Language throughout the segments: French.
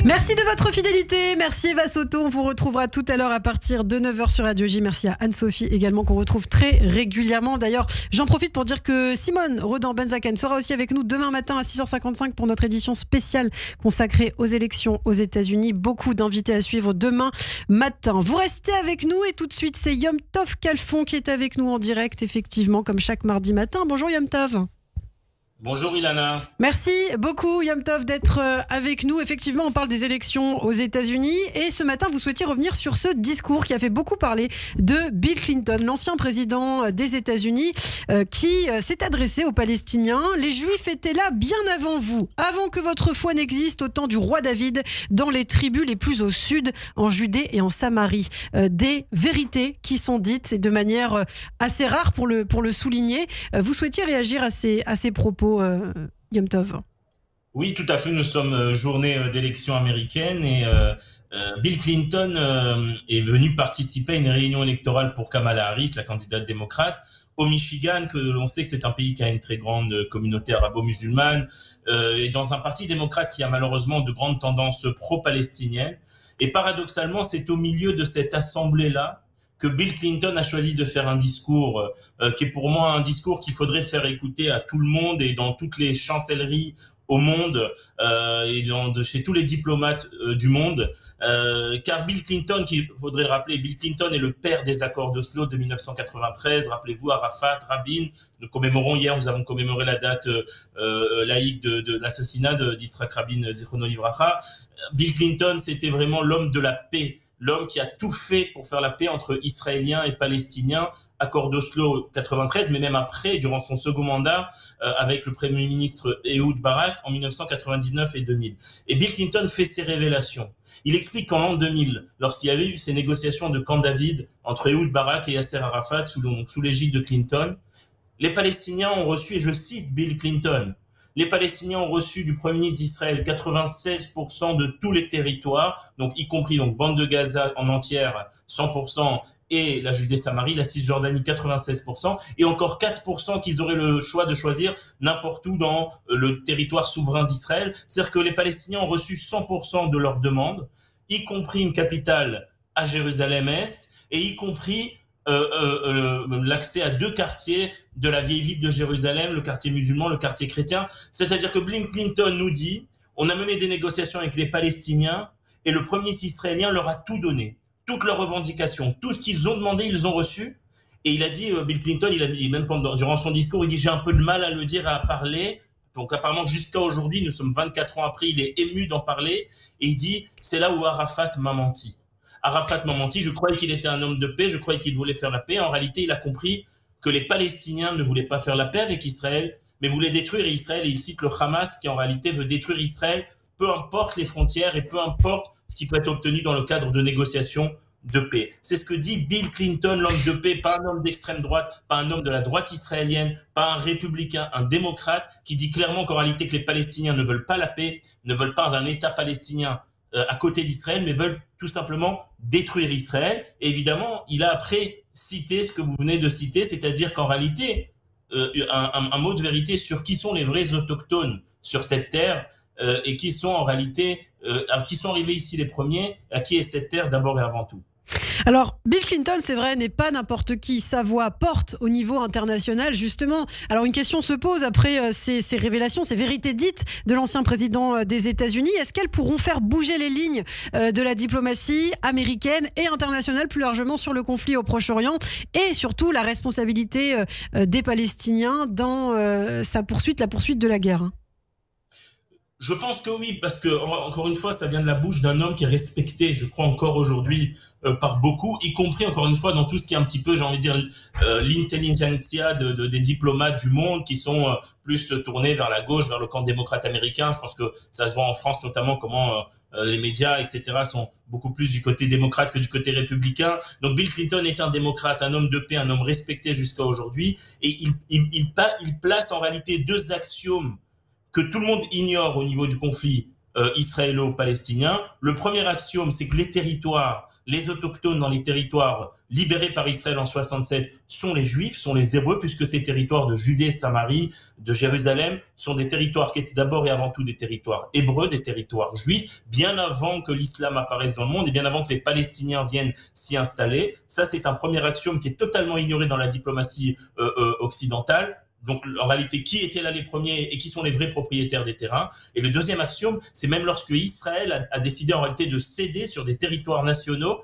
Merci de votre fidélité, merci Eva Soto, on vous retrouvera tout à l'heure à partir de 9h sur Radio J. Merci à Anne-Sophie également qu'on retrouve très régulièrement. D'ailleurs, j'en profite pour dire que Simone Rodan-Benzaken sera aussi avec nous demain matin à 6h55 pour notre édition spéciale consacrée aux élections aux États-Unis. Beaucoup d'invités à suivre demain matin. Vous restez avec nous et tout de suite, c'est Yom Tov Kalfon qui est avec nous en direct, effectivement, comme chaque mardi matin. Bonjour Yom Tov. Bonjour Ilana. Merci beaucoup Yom Tov d'être avec nous. Effectivement, on parle des élections aux États-Unis et ce matin, vous souhaitiez revenir sur ce discours qui a fait beaucoup parler de Bill Clinton, l'ancien président des États-Unis, qui s'est adressé aux Palestiniens. Les Juifs étaient là bien avant vous, avant que votre foi n'existe, au temps du roi David, dans les tribus les plus au sud, en Judée et en Samarie. Des vérités qui sont dites et de manière assez rare pour le souligner. Vous souhaitiez réagir à ces propos, Yom Tov. Oui, tout à fait. Nous sommes journée d'élection américaine et Bill Clinton est venu participer à une réunion électorale pour Kamala Harris, la candidate démocrate, au Michigan, que l'on sait que c'est un pays qui a une très grande communauté arabo-musulmane, et dans un parti démocrate qui a malheureusement de grandes tendances pro-palestiniennes. Et paradoxalement, c'est au milieu de cette assemblée-là que Bill Clinton a choisi de faire un discours qui est pour moi un discours qu'il faudrait faire écouter à tout le monde et dans toutes les chancelleries au monde et chez tous les diplomates du monde. Car Bill Clinton, qu'il faudrait le rappeler, Bill Clinton est le père des accords d'Oslo de 1993. Rappelez-vous, Arafat, Rabin. Nous avons commémoré la date laïque de l'assassinat d'Yitzhak Rabin, Zichrono Livracha. Bill Clinton, c'était vraiment l'homme de la paix. L'homme qui a tout fait pour faire la paix entre Israéliens et Palestiniens, accord d'Oslo 93, mais même après, durant son second mandat, avec le Premier ministre Ehud Barak en 1999 et 2000. Et Bill Clinton fait ses révélations. Il explique qu'en l'an 2000, lorsqu'il y avait eu ces négociations de Camp David entre Ehud Barak et Yasser Arafat sous l'égide de Clinton, les Palestiniens ont reçu, et je cite Bill Clinton, les Palestiniens ont reçu du Premier ministre d'Israël 96% de tous les territoires, donc y compris bande de Gaza en entière 100%, et la Judée-Samarie, la Cisjordanie 96%, et encore 4% qu'ils auraient le choix de choisir n'importe où dans le territoire souverain d'Israël. C'est-à-dire que les Palestiniens ont reçu 100% de leurs demandes, y compris une capitale à Jérusalem-Est, et y compris l'accès à 2 quartiers de la vieille ville de Jérusalem, le quartier musulman, le quartier chrétien. C'est-à-dire que Bill Clinton nous dit, on a mené des négociations avec les Palestiniens et le premier ministre israélien leur a tout donné, toutes leurs revendications, tout ce qu'ils ont demandé, ils ont reçu. Et il a dit, Bill Clinton, il a dit, même durant son discours, il dit, j'ai un peu de mal à le dire, à parler. Donc apparemment, jusqu'à aujourd'hui, nous sommes 24 ans après, il est ému d'en parler. Et il dit, c'est là où Arafat m'a menti. Arafat m'a menti, je croyais qu'il était un homme de paix, je croyais qu'il voulait faire la paix. En réalité, il a compris que les Palestiniens ne voulaient pas faire la paix avec Israël, mais voulaient détruire Israël. Et il cite le Hamas qui, en réalité, veut détruire Israël, peu importe les frontières et peu importe ce qui peut être obtenu dans le cadre de négociations de paix. C'est ce que dit Bill Clinton, l'homme de paix, pas un homme d'extrême droite, pas un homme de la droite israélienne, pas un républicain, un démocrate, qui dit clairement qu'en réalité que les Palestiniens ne veulent pas la paix, ne veulent pas d'un État palestinien à côté d'Israël, mais veulent tout simplement détruire Israël. Et évidemment, il a après cité ce que vous venez de citer, c'est-à-dire qu'en réalité, un mot de vérité sur qui sont les vrais autochtones sur cette terre et qui sont en réalité, qui sont arrivés ici les premiers, à qui est cette terre d'abord et avant tout. Alors, Bill Clinton, c'est vrai, n'est pas n'importe qui. Sa voix porte au niveau international, justement. Alors, une question se pose après ces révélations, ces vérités dites de l'ancien président des États-Unis. Est-ce qu'elles pourront faire bouger les lignes de la diplomatie américaine et internationale, plus largement sur le conflit au Proche-Orient et surtout la responsabilité des Palestiniens dans la poursuite de la guerre? Je pense que oui, parce que encore une fois, ça vient de la bouche d'un homme qui est respecté, je crois encore aujourd'hui, par beaucoup, y compris encore une fois dans tout ce qui est un petit peu, j'ai envie de dire, l'intelligentsia des diplomates du monde qui sont plus tournés vers la gauche, vers le camp démocrate américain. Je pense que ça se voit en France notamment comment les médias, etc. sont beaucoup plus du côté démocrate que du côté républicain. Donc Bill Clinton est un démocrate, un homme de paix, un homme respecté jusqu'à aujourd'hui, et il place en réalité 2 axiomes que tout le monde ignore au niveau du conflit israélo-palestinien. Le premier axiome, c'est que les autochtones dans les territoires libérés par Israël en 67 sont les Juifs, sont les Hébreux, puisque ces territoires de Judée, Samarie, de Jérusalem sont des territoires qui étaient d'abord et avant tout des territoires hébreux, des territoires juifs, bien avant que l'islam apparaisse dans le monde et bien avant que les Palestiniens viennent s'y installer. Ça, c'est un premier axiome qui est totalement ignoré dans la diplomatie occidentale. Donc, en réalité, qui étaient là les premiers et qui sont les vrais propriétaires des terrains? Et le deuxième axiome, c'est même lorsque Israël a décidé en réalité de céder sur des territoires nationaux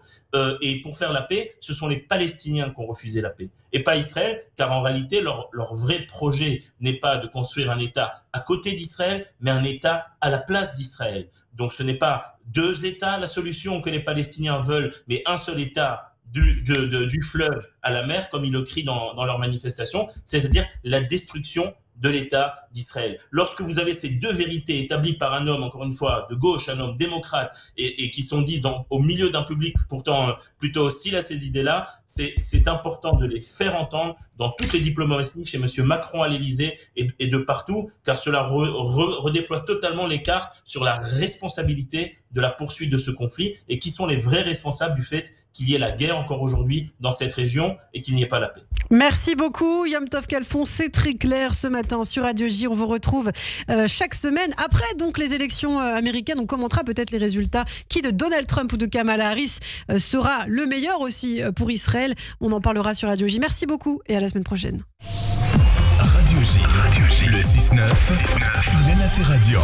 et pour faire la paix, ce sont les Palestiniens qui ont refusé la paix et pas Israël, car en réalité, leur vrai projet n'est pas de construire un État à côté d'Israël, mais un État à la place d'Israël. Donc, ce n'est pas 2 États la solution que les Palestiniens veulent, mais un seul État du fleuve à la mer, comme ils le crient dans leur manifestation, c'est-à-dire la destruction de l'État d'Israël. Lorsque vous avez ces 2 vérités établies par un homme, encore une fois, de gauche, un homme démocrate, et qui sont dites au milieu d'un public pourtant plutôt hostile à ces idées-là, c'est important de les faire entendre dans toutes les diplomaties, chez M. Macron à l'Élysée et de partout, car cela redéploie totalement les cartes sur la responsabilité de la poursuite de ce conflit et qui sont les vrais responsables du fait qu'il y ait la guerre encore aujourd'hui dans cette région et qu'il n'y ait pas la paix. Merci beaucoup Yom Tov Khalfon, c'est très clair ce matin sur Radio J. On vous retrouve chaque semaine. Après donc les élections américaines, on commentera peut-être les résultats. Qui de Donald Trump ou de Kamala Harris sera le meilleur aussi pour Israël? On en parlera sur Radio J. Merci beaucoup et à la semaine prochaine. Radio J, le 6-9, Helena Ferradian.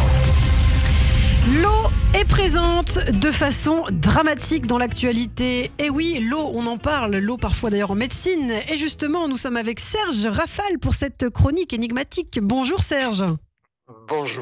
L'eau est présente de façon dramatique dans l'actualité. Et oui, l'eau, on en parle, l'eau parfois d'ailleurs en médecine. Et justement, nous sommes avec Serge Rafal pour cette chronique énigmatique. Bonjour Serge. Bonjour.